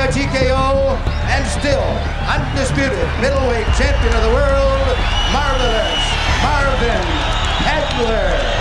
via TKO and still undisputed middleweight champion of the world, Marvin Hagler.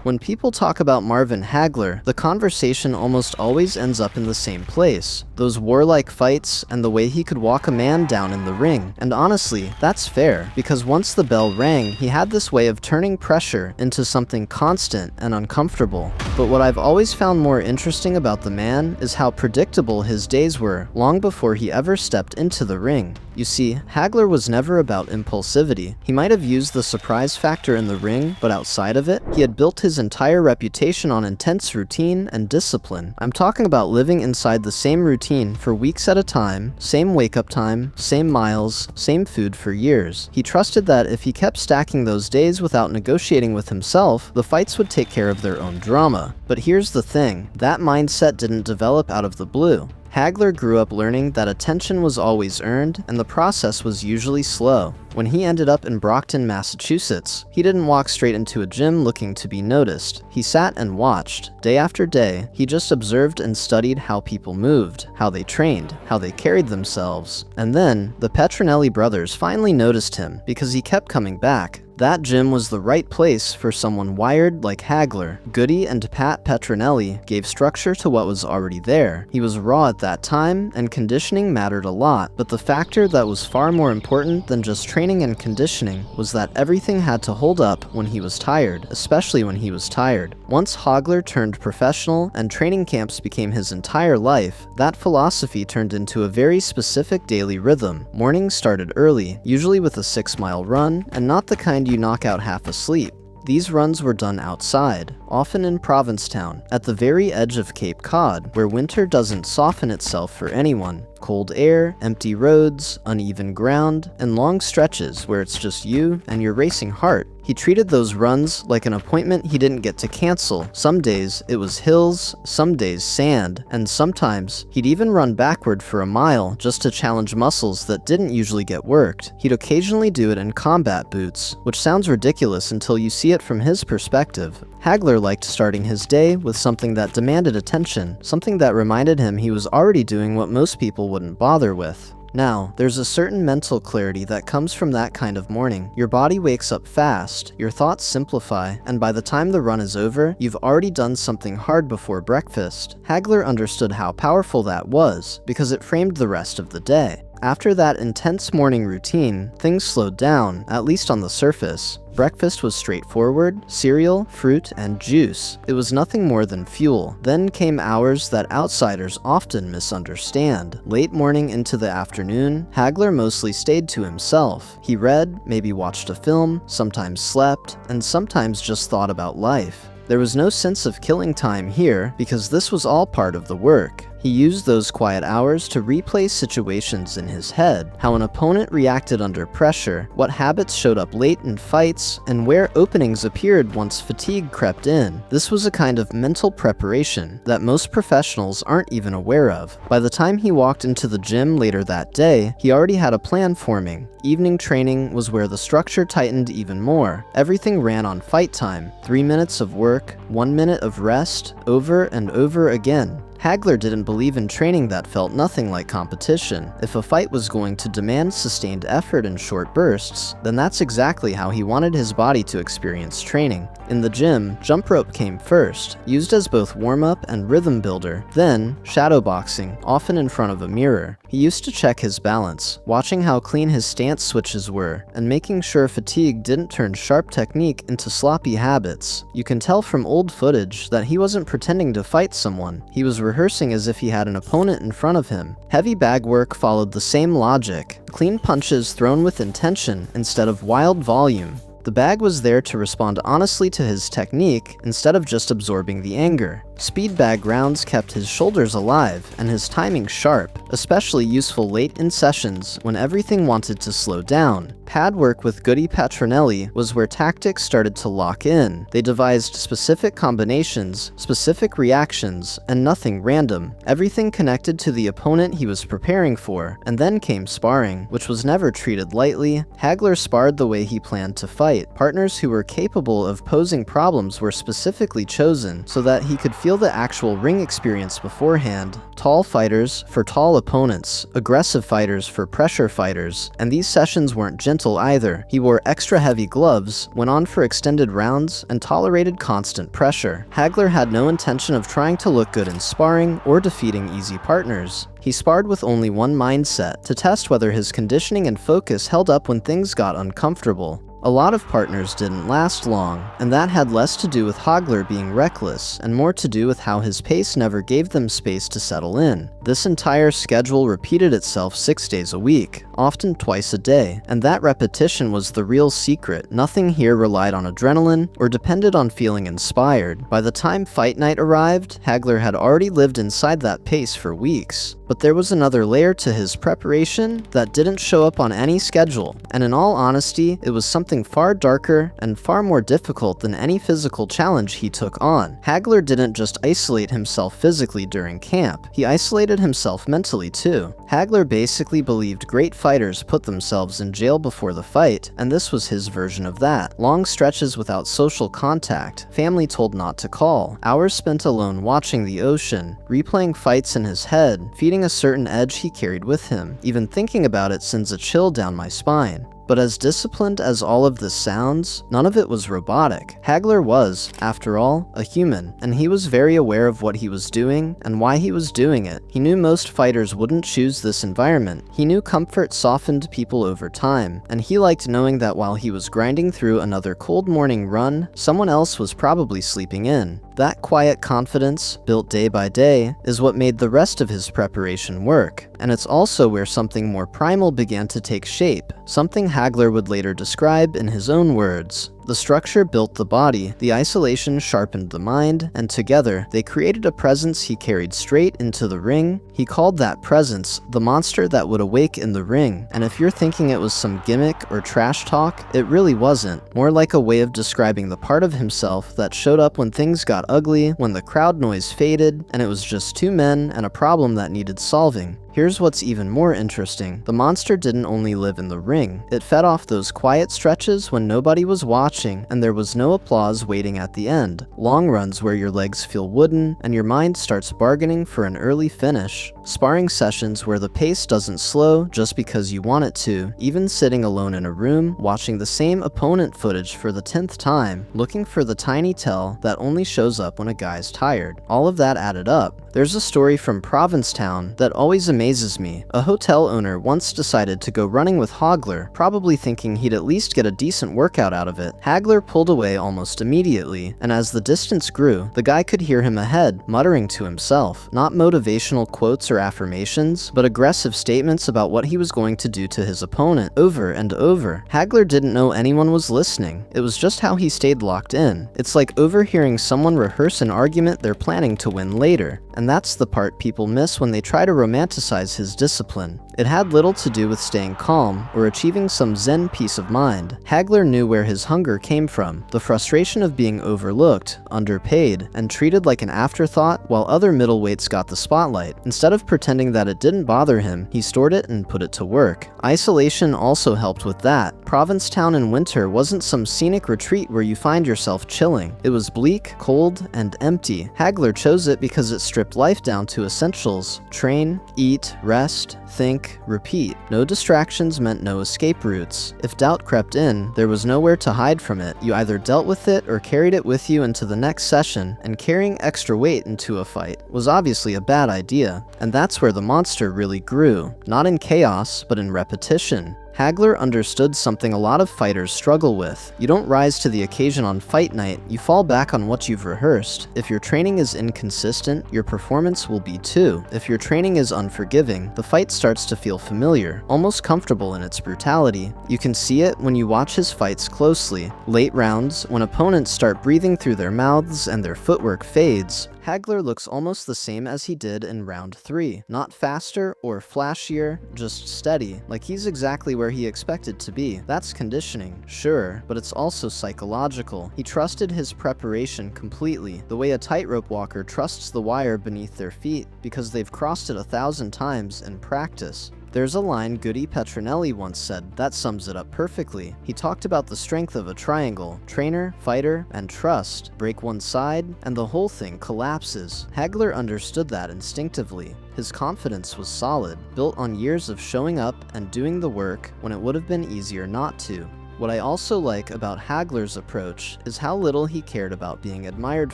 When people talk about Marvin Hagler, the conversation almost always ends up in the same place. Those warlike fights and the way he could walk a man down in the ring. And honestly, that's fair, because once the bell rang, he had this way of turning pressure into something constant and uncomfortable. But what I've always found more interesting about the man is how predictable his days were long before he ever stepped into the ring. You see, Hagler was never about impulsivity. He might have used the surprise factor in the ring, but outside of it, he had built his entire reputation on intense routine and discipline. I'm talking about living inside the same routine for weeks at a time, same wake-up time, same miles, same food for years. He trusted that if he kept stacking those days without negotiating with himself, the fights would take care of their own drama. But here's the thing, that mindset didn't develop out of the blue. Hagler grew up learning that attention was always earned, and the process was usually slow. When he ended up in Brockton, Massachusetts, he didn't walk straight into a gym looking to be noticed. He sat and watched. Day after day, he just observed and studied how people moved, how they trained, how they carried themselves. And then, the Petronelli brothers finally noticed him, because he kept coming back. That gym was the right place for someone wired like Hagler. Goody and Pat Petronelli gave structure to what was already there. He was raw at that time, and conditioning mattered a lot, but the factor that was far more important than just training and conditioning was that everything had to hold up when he was tired, especially when he was tired. Once Hagler turned professional and training camps became his entire life, that philosophy turned into a very specific daily rhythm. Mornings started early, usually with a 6-mile run, and not the kind you knock out half asleep. These runs were done outside, often in Provincetown, at the very edge of Cape Cod, where winter doesn't soften itself for anyone. Cold air, empty roads, uneven ground, and long stretches where it's just you and your racing heart. He treated those runs like an appointment he didn't get to cancel. Some days it was hills, some days sand, and sometimes he'd even run backward for a mile just to challenge muscles that didn't usually get worked. He'd occasionally do it in combat boots, which sounds ridiculous until you see it from his perspective. Hagler liked starting his day with something that demanded attention, something that reminded him he was already doing what most people wouldn't bother with. Now, there's a certain mental clarity that comes from that kind of morning. Your body wakes up fast, your thoughts simplify, and by the time the run is over, you've already done something hard before breakfast. Hagler understood how powerful that was, because it framed the rest of the day. After that intense morning routine, things slowed down, at least on the surface. Breakfast was straightforward: cereal, fruit, and juice. It was nothing more than fuel. Then came hours that outsiders often misunderstand. Late morning into the afternoon, Hagler mostly stayed to himself. He read, maybe watched a film, sometimes slept, and sometimes just thought about life. There was no sense of killing time here, because this was all part of the work. He used those quiet hours to replay situations in his head, how an opponent reacted under pressure, what habits showed up late in fights, and where openings appeared once fatigue crept in. This was a kind of mental preparation that most professionals aren't even aware of. By the time he walked into the gym later that day, he already had a plan forming. Evening training was where the structure tightened even more. Everything ran on fight time: 3 minutes of work, 1 minute of rest, over and over again. Hagler didn't believe in training that felt nothing like competition. If a fight was going to demand sustained effort in short bursts, then that's exactly how he wanted his body to experience training. In the gym, jump rope came first, used as both warm-up and rhythm builder, then shadowboxing, often in front of a mirror. He used to check his balance, watching how clean his stance switches were, and making sure fatigue didn't turn sharp technique into sloppy habits. You can tell from old footage that he wasn't pretending to fight someone. He was rehearsing as if he had an opponent in front of him. Heavy bag work followed the same logic. Clean punches thrown with intention instead of wild volume. The bag was there to respond honestly to his technique instead of just absorbing the anger. Speed bag rounds kept his shoulders alive and his timing sharp, especially useful late in sessions when everything wanted to slow down. Pad work with Goody Petronelli was where tactics started to lock in. They devised specific combinations, specific reactions, and nothing random. Everything connected to the opponent he was preparing for. And then came sparring, which was never treated lightly. Hagler sparred the way he planned to fight. Partners who were capable of posing problems were specifically chosen so that he could feel feel the actual ring experience beforehand. Tall fighters for tall opponents, aggressive fighters for pressure fighters, and these sessions weren't gentle either. He wore extra heavy gloves, went on for extended rounds, and tolerated constant pressure. Hagler had no intention of trying to look good in sparring or defeating easy partners. He sparred with only one mindset, to test whether his conditioning and focus held up when things got uncomfortable. A lot of partners didn't last long, and that had less to do with Hagler being reckless and more to do with how his pace never gave them space to settle in. This entire schedule repeated itself 6 days a week, often twice a day, and that repetition was the real secret. Nothing here relied on adrenaline or depended on feeling inspired. By the time fight night arrived, Hagler had already lived inside that pace for weeks. But there was another layer to his preparation that didn't show up on any schedule, and in all honesty, it was something far darker and far more difficult than any physical challenge he took on. Hagler didn't just isolate himself physically during camp, he isolated himself mentally too. Hagler basically believed great fighters put themselves in jail before the fight, and this was his version of that. Long stretches without social contact, family told not to call, hours spent alone watching the ocean, replaying fights in his head, feeding a certain edge he carried with him. Even thinking about it sends a chill down my spine. But as disciplined as all of this sounds, none of it was robotic. Hagler was, after all, a human, and he was very aware of what he was doing and why he was doing it. He knew most fighters wouldn't choose this environment. He knew comfort softened people over time, and he liked knowing that while he was grinding through another cold morning run, someone else was probably sleeping in. That quiet confidence, built day by day, is what made the rest of his preparation work, and it's also where something more primal began to take shape, something Hagler would later describe in his own words. The structure built the body, the isolation sharpened the mind, and together they created a presence he carried straight into the ring. He called that presence the monster that would awake in the ring, and if you're thinking it was some gimmick or trash talk, it really wasn't. More like a way of describing the part of himself that showed up when things got ugly, when the crowd noise faded, and it was just two men and a problem that needed solving. Here's what's even more interesting. The monster didn't only live in the ring. It fed off those quiet stretches when nobody was watching and there was no applause waiting at the end. Long runs where your legs feel wooden and your mind starts bargaining for an early finish. Sparring sessions where the pace doesn't slow just because you want it to. Even sitting alone in a room, watching the same opponent footage for the 10th time, looking for the tiny tell that only shows up when a guy's tired. All of that added up. There's a story from Provincetown that always amazes me. A hotel owner once decided to go running with Hagler, probably thinking he'd at least get a decent workout out of it. Hagler pulled away almost immediately, and as the distance grew, the guy could hear him ahead, muttering to himself. Not motivational quotes or affirmations, but aggressive statements about what he was going to do to his opponent, over and over. Hagler didn't know anyone was listening. It was just how he stayed locked in. It's like overhearing someone rehearse an argument they're planning to win later. And that's the part people miss when they try to romanticize his discipline. It had little to do with staying calm or achieving some zen peace of mind. Hagler knew where his hunger came from, the frustration of being overlooked, underpaid, and treated like an afterthought while other middleweights got the spotlight. Instead of pretending that it didn't bother him, he stored it and put it to work. Isolation also helped with that. Provincetown in winter wasn't some scenic retreat where you find yourself chilling. It was bleak, cold, and empty. Hagler chose it because it stripped life down to essentials: train, eat, rest, think, repeat. No distractions meant no escape routes. If doubt crept in, there was nowhere to hide from it. You either dealt with it or carried it with you into the next session, and carrying extra weight into a fight was obviously a bad idea. And that's where the monster really grew. Not in chaos, but in repetition. Hagler understood something a lot of fighters struggle with. You don't rise to the occasion on fight night, you fall back on what you've rehearsed. If your training is inconsistent, your performance will be too. If your training is unforgiving, the fight starts to feel familiar, almost comfortable in its brutality. You can see it when you watch his fights closely. Late rounds, when opponents start breathing through their mouths and their footwork fades, Hagler looks almost the same as he did in round 3. Not faster or flashier, just steady, like he's exactly where he expected to be. That's conditioning, sure, but it's also psychological. He trusted his preparation completely, the way a tightrope walker trusts the wire beneath their feet because they've crossed it 1,000 times in practice. There's a line Goody Petronelli once said that sums it up perfectly. He talked about the strength of a triangle: trainer, fighter, and trust. Break one side, and the whole thing collapses. Hagler understood that instinctively. His confidence was solid, built on years of showing up and doing the work when it would have been easier not to. What I also like about Hagler's approach is how little he cared about being admired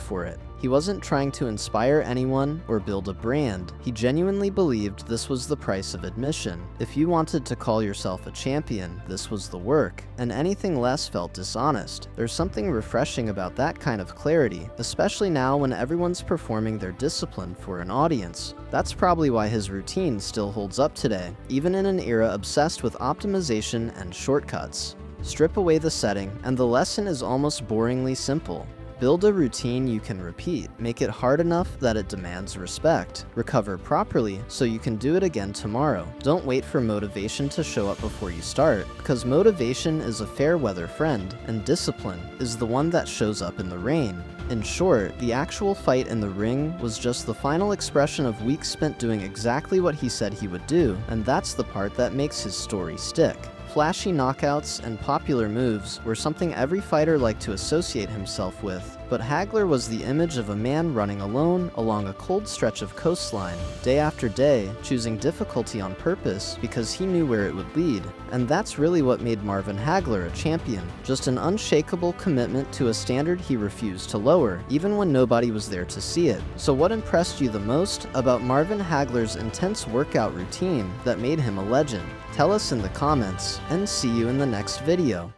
for it. He wasn't trying to inspire anyone or build a brand. He genuinely believed this was the price of admission. If you wanted to call yourself a champion, this was the work, and anything less felt dishonest. There's something refreshing about that kind of clarity, especially now when everyone's performing their discipline for an audience. That's probably why his routine still holds up today, even in an era obsessed with optimization and shortcuts. Strip away the setting, and the lesson is almost boringly simple. Build a routine you can repeat. Make it hard enough that it demands respect. Recover properly so you can do it again tomorrow. Don't wait for motivation to show up before you start, because motivation is a fair weather friend, and discipline is the one that shows up in the rain. In short, the actual fight in the ring was just the final expression of weeks spent doing exactly what he said he would do, and that's the part that makes his story stick. Flashy knockouts and popular moves were something every fighter liked to associate himself with, but Hagler was the image of a man running alone along a cold stretch of coastline, day after day, choosing difficulty on purpose because he knew where it would lead. And that's really what made Marvin Hagler a champion, just an unshakable commitment to a standard he refused to lower, even when nobody was there to see it. So what impressed you the most about Marvin Hagler's intense workout routine that made him a legend? Tell us in the comments, and see you in the next video.